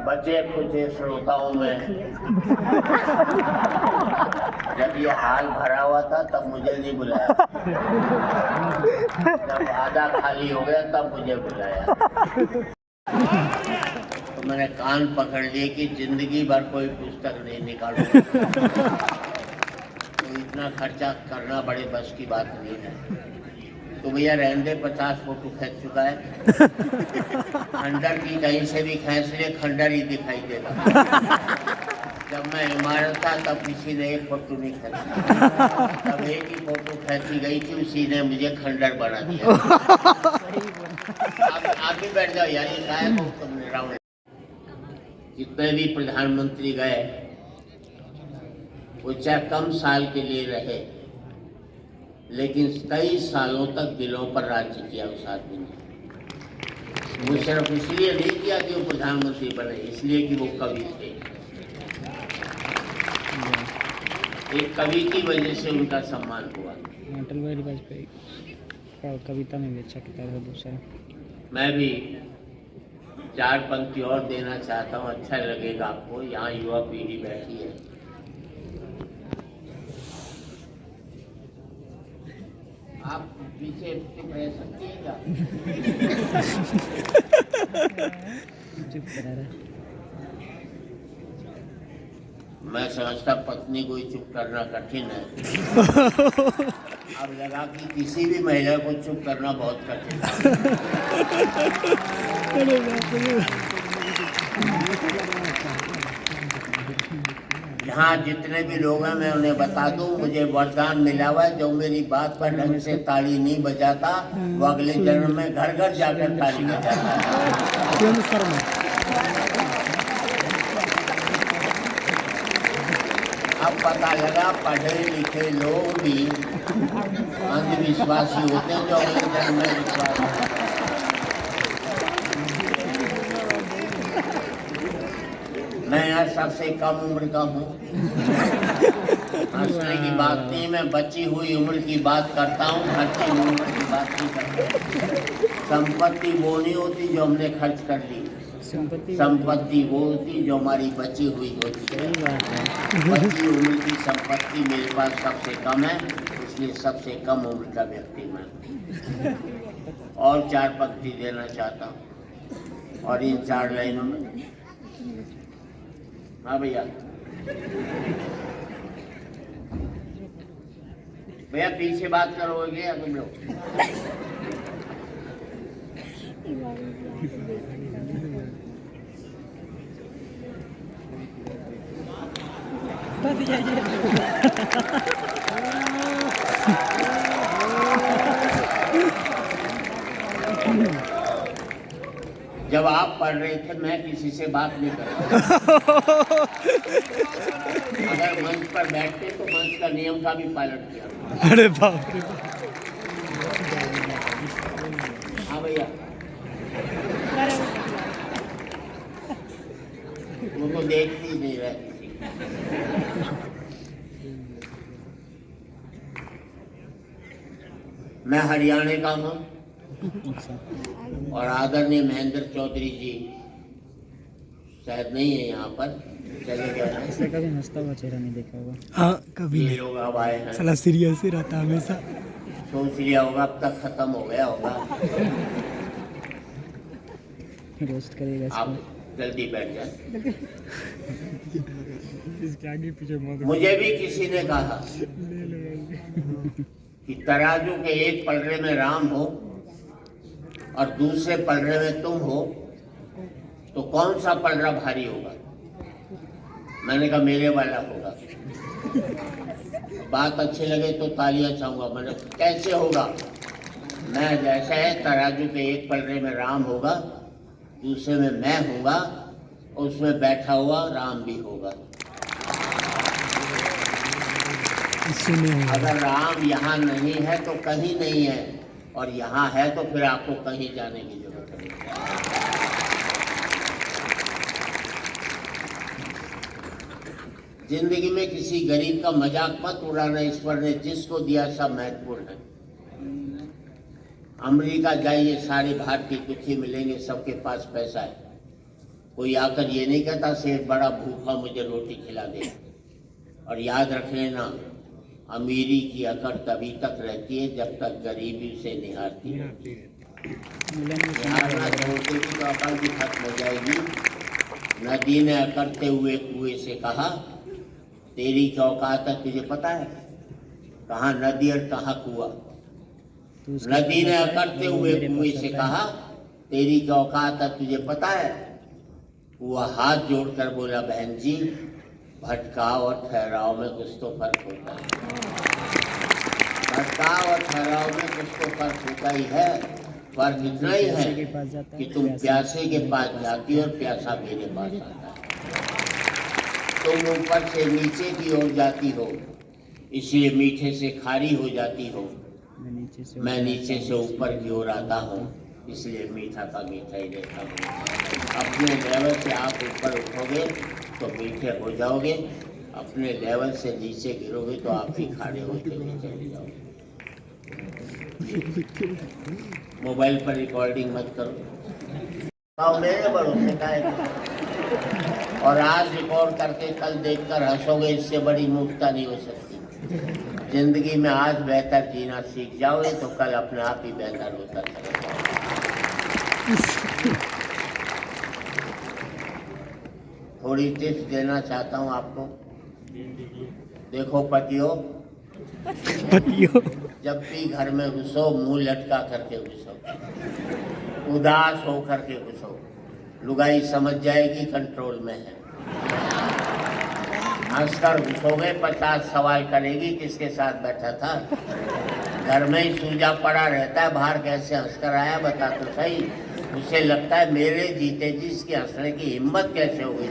बचे खुचे श्रोताओं में जब ये हाल भरा हुआ था तब मुझे नहीं बुलाया, जब आधा खाली हो गया तब मुझे बुलाया। तो मैंने कान पकड़ लिए कि जिंदगी भर कोई पुस्तक नहीं निकालूंगा। तो इतना खर्चा करना बड़े बस की बात नहीं है। तो भैया रहने दे, 50 फोटो खींच चुका है। खंडर की कहीं से भी खींच ले, खंडर ही दिखाई देगा। जब मैं इमारत था तब किसी ने एक फोटो नहीं खींचा, तब एक ही फोटो खींची गई थी, उसी ने मुझे खंडर बना दिया। आप भी बैठ जाओ यार, ये गायब हो तुमने राउंड। जितने भी प्रधानमंत्री गए वो चाहे कम साल के लिए रहे, लेकिन कई सालों तक दिलों पर राज्य किया उस आदमी ने। वो सिर्फ इसलिए नहीं किया कि वो प्रधानमंत्री बने, इसलिए कि वो कवि थे। एक कवि की वजह से उनका सम्मान हुआ। अटल बिहारी वाजपेयी का कविता में भी अच्छा किताब है दूसरा। मैं भी 4 पंक्ति और देना चाहता हूँ, अच्छा लगेगा आपको। यहाँ युवा पीढ़ी बैठी है। आप पीछे चुप रह सकती हैं क्या? चुप करा रहा। मैं समझता पत्नी को ही चुप करना कठिन है। अब लगा कि किसी भी महिला को चुप करना बहुत कठिन है। यहाँ जितने भी लोग हैं मैं उन्हें बता दूं, मुझे वरदान मिला हुआ है, जो मेरी बात पर ढंग से ताली नहीं बजाता वो अगले जन्म में घर घर जाकर ताली बजाता है। अब पता लगा पढ़े लिखे लोग भी अंधविश्वासी होते हैं, जो अगले जन्म में विश्वास। मैं यहाँ सबसे कम उम्र का हूँ। हंसने की बात नहीं, मैं बची हुई उम्र की बात करता हूँ, खर्ची हुई उम्र की बात नहीं करता। संपत्ति वो नहीं होती जो हमने खर्च कर ली, संपत्ति वो होती जो हमारी बची हुई होती है। बची उम्र की संपत्ति मेरे पास सबसे कम है, इसलिए सबसे कम उम्र का व्यक्ति मैं। और 4 पंक्ति देना चाहता हूँ, और इन 4 लाइनों में। हाँ भैया, भैया पीछे बात करोगे या तुम लोग? जब आप पढ़ रहे थे मैं किसी से बात नहीं कर रहा। अगर मंच पर बैठते तो मंच का नियम का भी पालन किया। अरे बाप रे। हाँ भैया, वो तो देखती नहीं रहती। मैं हरियाणा का हूँ और आदरणीय महेंद्र चौधरी जी शायद नहीं है यहाँ पर, चले गए। ऐसे कभी हंसता हुआ चेहरा नहीं देखा होगा। हाँ कभी ये नहीं। लोग अब आए हैं। साला सीरियस ही रहता हमेशा। सोच लिया होगा अब तक खत्म हो गया होगा। रोस्ट करेगा इसको। आप जल्दी बैठ जाए। इसके आगे पीछे मत। मुझे भी किसी ने कहा कि तराजू के एक पलड़े में राम हो और दूसरे पलड़े में तुम हो, तो कौन सा पलड़ा भारी होगा? मैंने कहा मेरे वाला होगा। बात अच्छी लगे तो तालियां चाहूंगा। मैंने कैसे होगा? मैं जैसा है, तराजू के एक पलड़े में राम होगा, दूसरे में मैं होगा, उसमें बैठा हुआ राम भी होगा। अगर राम यहाँ नहीं है तो कहीं नहीं है, और यहाँ है तो फिर आपको कहीं जाने की जरूरत नहीं। जिंदगी में किसी गरीब का मजाक मत उड़ाना। ईश्वर ने जिसको दिया सब महत्वपूर्ण है। अमेरिका जाइए, सारे भारतीय दुखी मिलेंगे, सबके पास पैसा है। कोई आकर ये नहीं कहता सेठ बड़ा भूखा मुझे रोटी खिला दे। और याद रख लेना, अमीरी की अकड़ तभी तक रहती है जब तक गरीबी उसे निहारती है। निहारना छोड़ देगी तो अकड़ भी खत्म हो जाएगी। नदी ने अकड़ते हुए कुएं से कहा, तेरी क्या औकात है तुझे पता है? कहाँ नदी और कहाँ कुआं? नदी ने अकड़ते हुए कुएं से कहा, तेरी क्या औकात है तुझे पता है? कुआं हाथ जोड़कर बोला, बहन जी भटकाव और ठहराव में कुछ तो फर्क होता है। भटकाव और ठहराव में कुछ तो फर्क होता ही है। फर्क इतना ही है कि तुम प्यासे के पास जाती हो और प्यासा मेरे पास आता है। तुम ऊपर से नीचे की ओर जाती हो, इसलिए मीठे से खारी हो जाती हो। मैं नीचे से ऊपर की ओर आता हूँ, इसलिए मीठा का मीठा ही रहता हूँ। अपने लेवल से आप ऊपर उठोगे तो मीठे हो जाओगे, अपने लेवल से नीचे गिरोगे तो आप ही खारे होते नीचे हो जाओगे। मोबाइल पर रिकॉर्डिंग मत करो, मेरे भरोसे का है। और आज रिकॉर्ड करके कल देखकर हंसोगे, इससे बड़ी मूर्खता नहीं हो सकती। जिंदगी में आज बेहतर जीना सीख जाओगे तो कल अपने आप ही बेहतर होता चलेगा। थोड़ी टिप्स देना चाहता हूँ आपको। देखो पतियों, जब भी घर में घुसो मुंह लटका करके घुसो, उदास हो करके घुसो। लुगाई समझ जाएगी कंट्रोल में है। हंसकर घुसोगे 50 सवाल करेगी किसके साथ बैठा था। घर में ही सूजा पड़ा रहता है, बाहर कैसे हंसकर आया बता तो सही। उसे लगता है मेरे जीते जी इसकी हंसने की हिम्मत कैसे हो गई।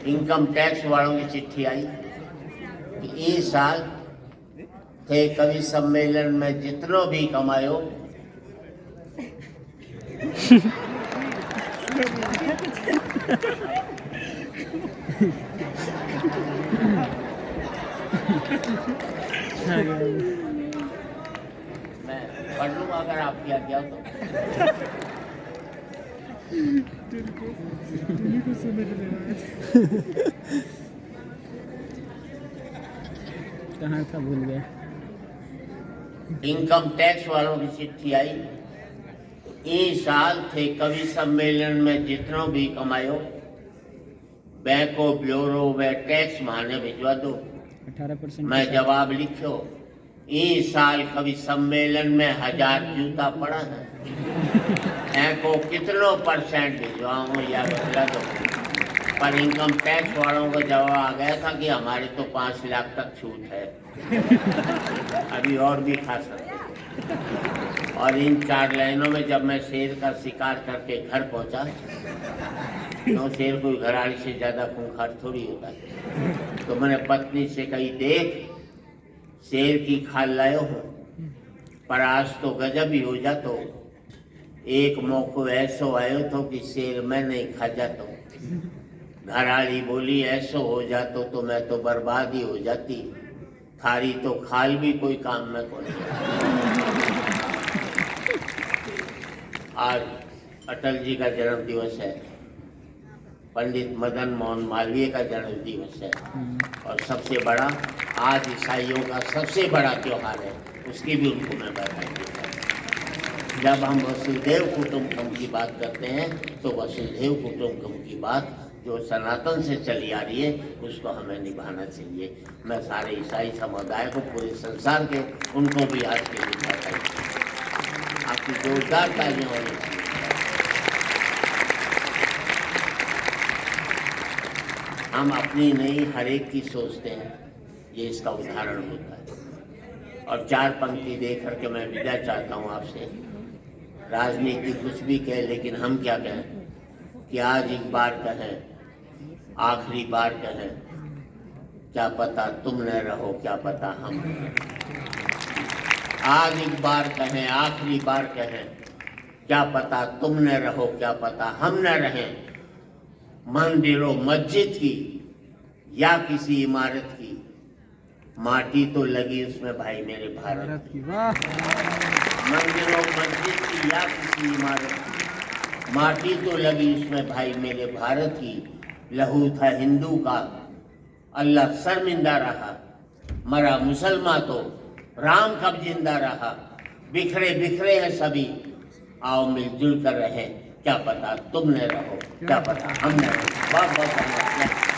इनकम टैक्स वालों की चिट्ठी आई कि इस साल थे कवि सम्मेलन में जितनो भी कमायो मैं पढ़ लूँगा अगर आप किया गया तो। कहाँ था भूल गया। इनकम टैक्स वालों की चिट्ठी आई, इस साल थे कवि सम्मेलन में जितनो भी कमायो बैंकों ब्यूरो व टैक्स माने भिजवा दो। 18% मैं जवाब लिखो, इस साल कवि सम्मेलन में 1000 जूता पड़ा है। को कितनों % भिजवाऊं या बदला दो। पर इनकम टैक्स वालों को जवाब आ गया था कि हमारे तो 5 लाख तक छूट है, अभी और भी खा सकते। और इन 4 लाइनों में जब मैं शेर का शिकार करके घर पहुंचा, तो शेर कोई घराड़ी से ज्यादा खूंखार थोड़ी होता है। तो मैंने पत्नी से कही, देख शेर की खाल लायो हूँ, पर आज तो गजब ही हो जातो। एक मौको ऐसो आयो तो कि शेर मैं नहीं खा जाता। घराड़ी बोली, ऐसो हो जातो तो मैं तो बर्बाद ही हो जाती, थारी तो खाल भी कोई काम में को नहीं। आज अटल जी का जन्म दिवस है, पंडित मदन मोहन मालवीय का जन्म दिवस है, और सबसे बड़ा आज ईसाइयों का सबसे बड़ा त्योहार है, उसकी भी उनको मैं बधाई देता हूँ। जब हम वसुधैव कुटुंबकम की बात करते हैं तो वसुधैव कुटुंबकम की बात जो सनातन से चली आ रही है उसको हमें निभाना चाहिए। मैं सारे ईसाई समुदाय को, पूरे संसार के, उनको भी आज के दिन बधाई। आपकी जोरदार तालियां होनी चाहिए। हम अपनी नहीं हर एक की सोचते हैं, ये इसका उदाहरण होता है। और 4 पंक्ति दे करके मैं विदा चाहता हूँ आपसे। राजनीति कुछ भी कहे, लेकिन हम क्या कहें कि आज एक बार कहें, आखिरी बार कहें, क्या पता तुम न रहो, क्या पता हम। आज एक बार कहें, आखिरी बार कहें, क्या पता तुम न रहो, क्या पता हम न रहें। मंदिरों मस्जिद की या किसी इमारत की, माटी तो लगी उसमें भाई मेरे भारत की। मंदिरों मस्जिद की या किसी इमारत की, माटी तो लगी इसमें भाई मेरे भारत की, लहू था हिंदू का, अल्लाह शर्मिंदा रहा, मरा मुसलमान तो राम कब जिंदा रहा। बिखरे बिखरे हैं सभी, आओ मिलजुल कर रहे, क्या पता तुम न रहो, क्या पता हम न रहो। बहुत बहुत धन्यवाद।